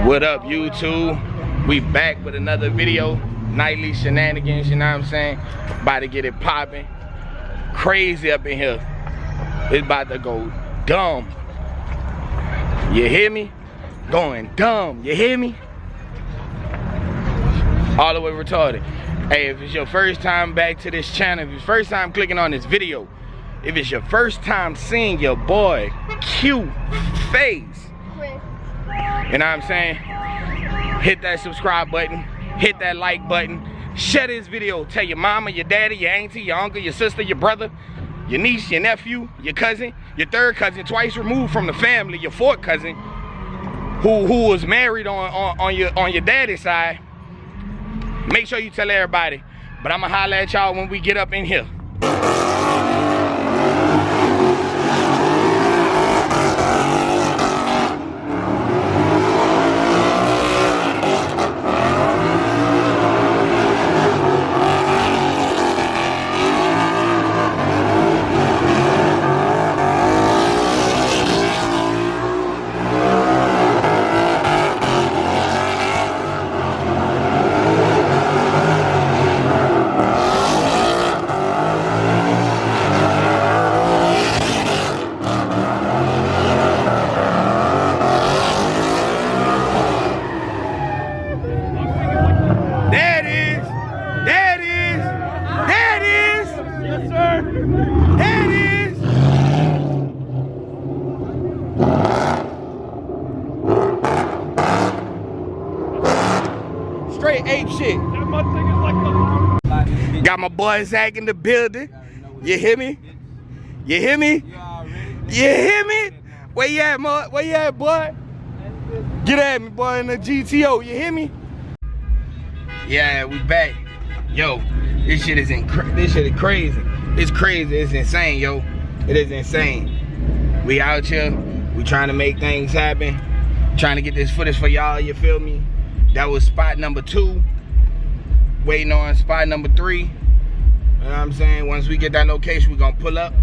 What up, YouTube? We back with another video. Nightly shenanigans, you know what I'm saying? About to get it popping. Crazy up in here. It's about to go dumb. You hear me? Going dumb. You hear me? All the way retarded. Hey, if it's your first time back to this channel, if it's your first time clicking on this video, if it's your first time seeing your boy cute face, you know what I'm saying? Hit that subscribe button, hit that like button, share this video, tell your mama, your daddy, your auntie, your uncle, your sister, your brother, your niece, your nephew, your cousin, your third cousin, twice removed from the family, your fourth cousin, who was married on your daddy's side. Make sure you tell everybody. But I'ma holler at y'all when we get up in here. Straight ape shit. Got my boy Zach in the building. You hear me? You hear me? You hear me? Where you at, boy? Where you at, boy? Get at me, boy, in the GTO. You hear me? Yeah, we back. Yo, this shit is crazy. It's crazy. It's insane, yo. It is insane. We out here. We trying to make things happen. Trying to get this footage for y'all. You feel me? That was spot number 2. Waiting on spot number 3. You know what I'm saying? Once we get that location, we gonna pull up.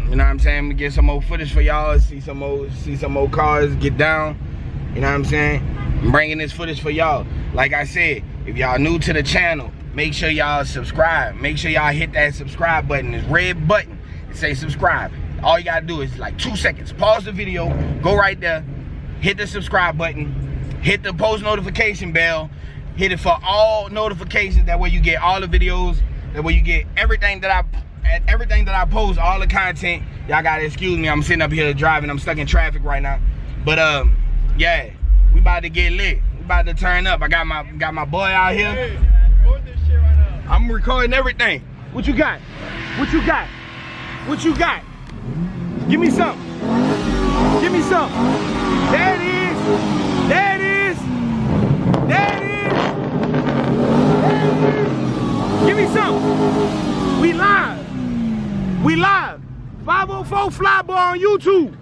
You know what I'm saying? We get some more footage for y'all. See some more cars get down. You know what I'm saying? I'm bringing this footage for y'all. Like I said, if y'all new to the channel, make sure y'all subscribe. Make sure y'all hit that subscribe button. This red button. It say subscribe. All you gotta do is like 2 seconds. Pause the video. Go right there. Hit the subscribe button. Hit the post notification bell. Hit it for all notifications. That way you get all the videos. That way you get everything that I post, all the content. Y'all gotta excuse me. I'm sitting up here driving. I'm stuck in traffic right now. But yeah, we about to get lit. We about to turn up. I got my boy out here. Hey, record this shit right now. I'm recording everything. What you got? What you got? What you got? Give me some. Give me some. There it is. There it is. There it is. There it is. Give me some. We live. We live. 504 Flyboy on YouTube.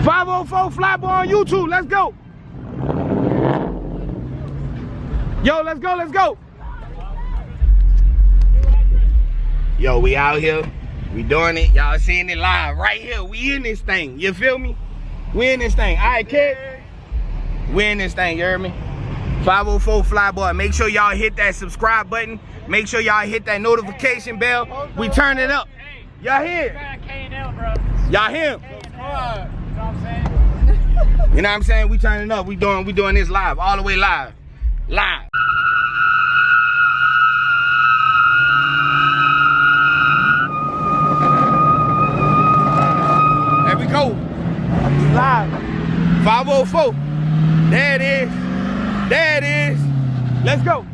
504 Flyboy on YouTube. Let's go. Yo, let's go, let's go. Yo, we out here. We doing it. Y'all seeing it live right here. We in this thing. You feel me? We in this thing. All right, kid. We in this thing. You heard me? 504 Flyboy. Make sure y'all hit that subscribe button. Make sure y'all hit that notification bell. We turn it up. Y'all here? Y'all here? You know what I'm saying? We turning up. We doing this live. All the way live. Live. There we go. Live. 504. There it is. There it is. Let's go.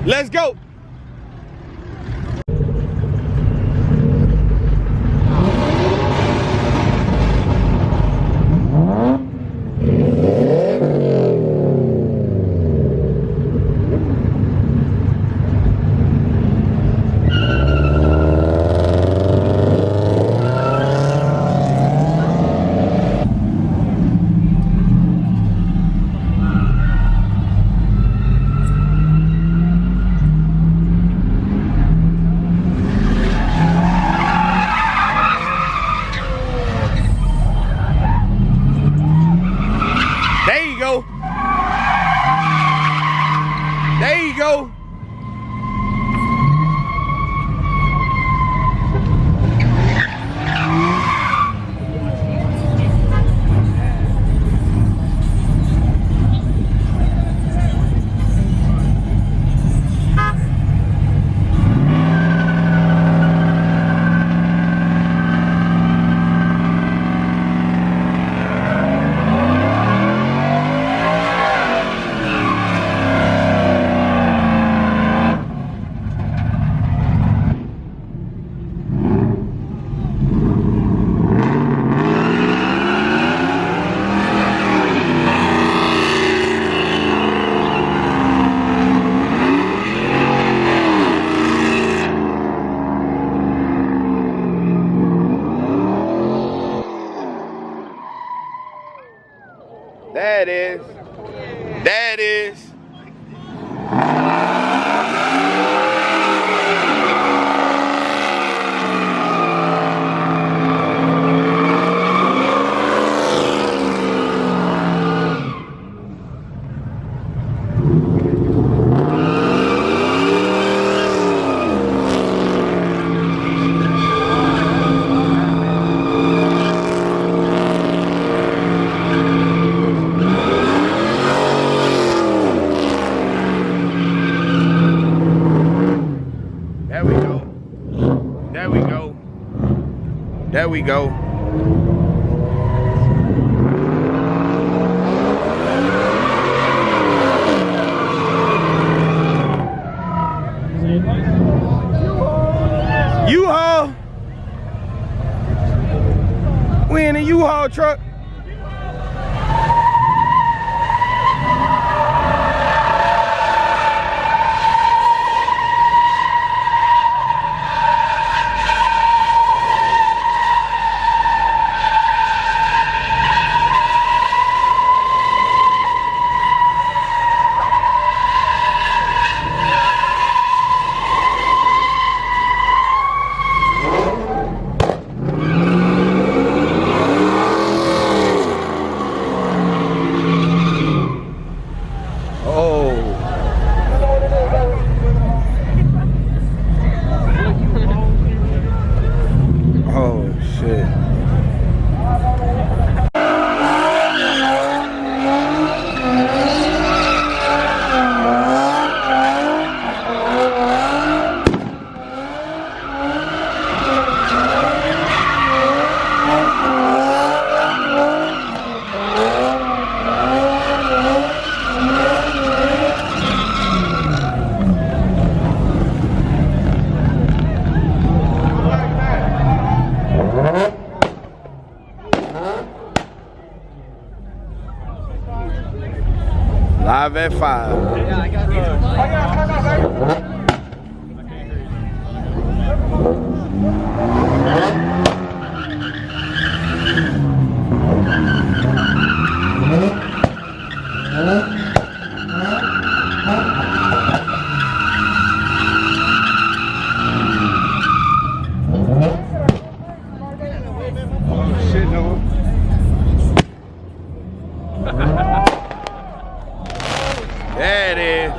Let's go. There it is. There it is. There we go. U-Haul. We in a U-Haul truck. Live at 5. Yeah, I got Oh shit, no. There it is.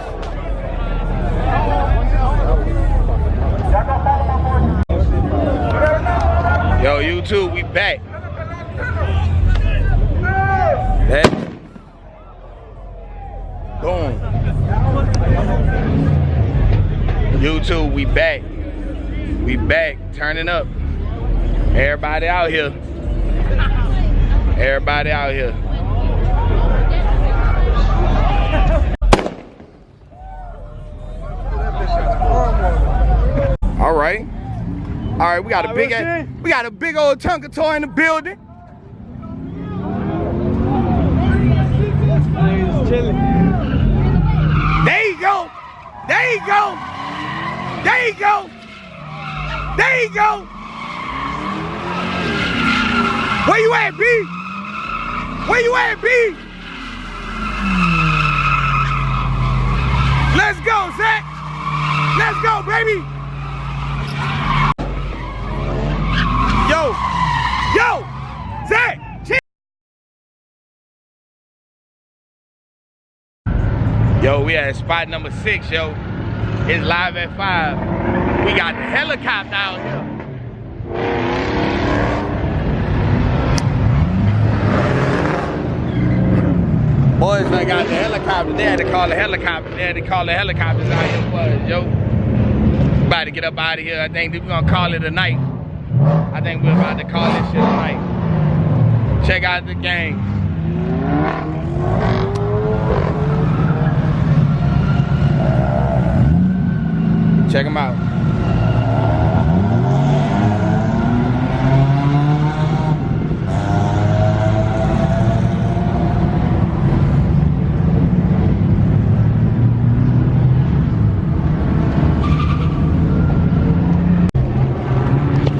Yo, YouTube, we back. That. Boom. YouTube, we back. We back, turning up. Everybody out here. Everybody out here. All right, we got a big old Tonka toy in the building. There you go. There you go. There you go. There you go. Where you at, B? Where you at, B? Let's go, Zach. Let's go, baby. Yo, Zach. Yo, we at spot number 6, yo. It's live at 5. We got the helicopter out here. Boys, I got the helicopter. They had to call the helicopter. They had to call the helicopters out here for us, yo. About to get up out of here. I think we're gonna call it a night. I think we're about to call this shit a night. Check out the game. Check them out.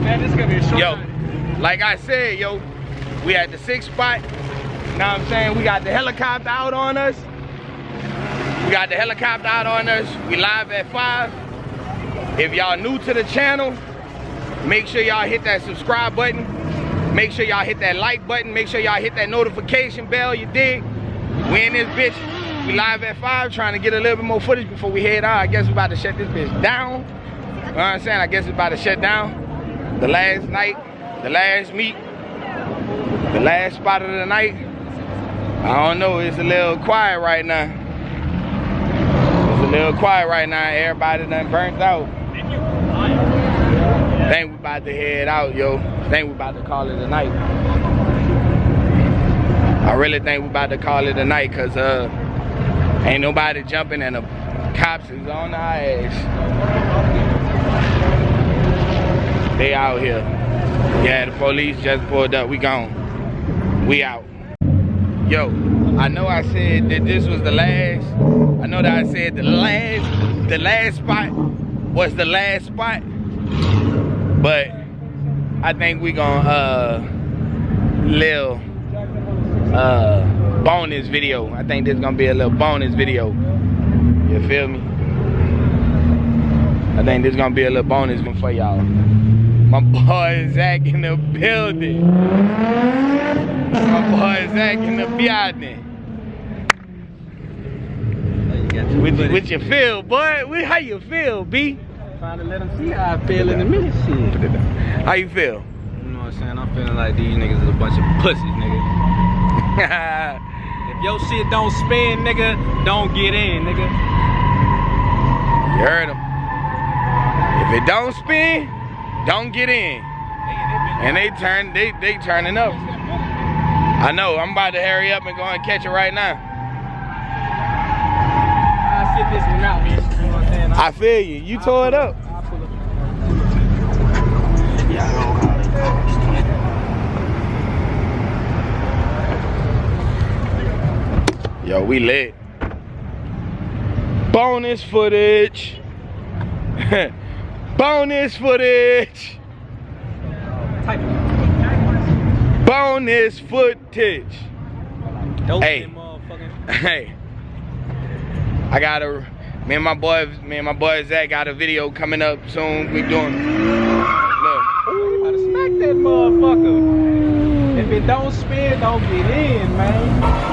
Man, this is gonna be a short Yo, night. like I said, yo, we at the 6th spot. Know what I'm saying? We got the helicopter out on us. We live at 5. If y'all new to the channel, make sure y'all hit that subscribe button. Make sure y'all hit that like button. Make sure y'all hit that notification bell, you dig? We in this bitch. We live at 5, trying to get a little bit more footage before we head out. I guess we about to shut this bitch down. You know what I'm saying? I guess it's about to shut down. The last night, the last meet, the last spot of the night. I don't know, it's a little quiet right now. Everybody done burnt out. Think we about to head out, yo. Think we about to call it a night. I really think we about to call it a night, cause ain't nobody jumping and the cops is on our ass. They out here. Yeah, the police just pulled up. We gone. We out. Yo, I know I said that this was the last. I know that I said the last spot was the last spot. But I think we gonna little bonus video. I think this gonna be a little bonus video. You feel me? I think this gonna be a little bonus one for y'all. My boy Zach in the building. What you feel, boy? How you feel, B? Trying to let them see how I feel in a minute, shit. How you feel? You know what I'm saying? I'm feeling like these niggas is a bunch of pussies, nigga. If your shit don't spin, nigga, don't get in, nigga. You heard him. If it don't spin, don't get in. And they turning up. I know, I'm about to hurry up and go and catch it right now. I'll sit this one out, man. You know what I'm saying? I feel you. You tore it up. I'll pull up. Yo, we lit. Bonus footage. Bonus footage. Bonus footage. Hey, hey. I got me and my boy Zach got a video coming up soon. We doing. Look. How to smack that motherfucker. If it don't spin, don't get in, man.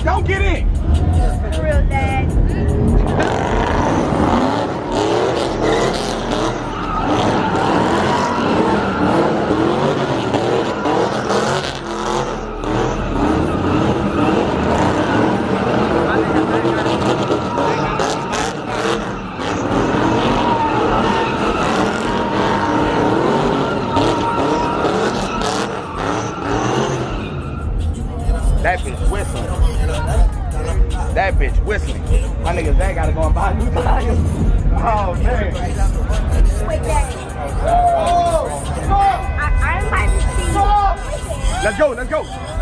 Don't get in. For real, Dad. That bitch whistling. That bitch whistling. My nigga Zach gotta go and buy new tires. Oh man. Wait, Daddy. I might be seeing. Let's go, let's go.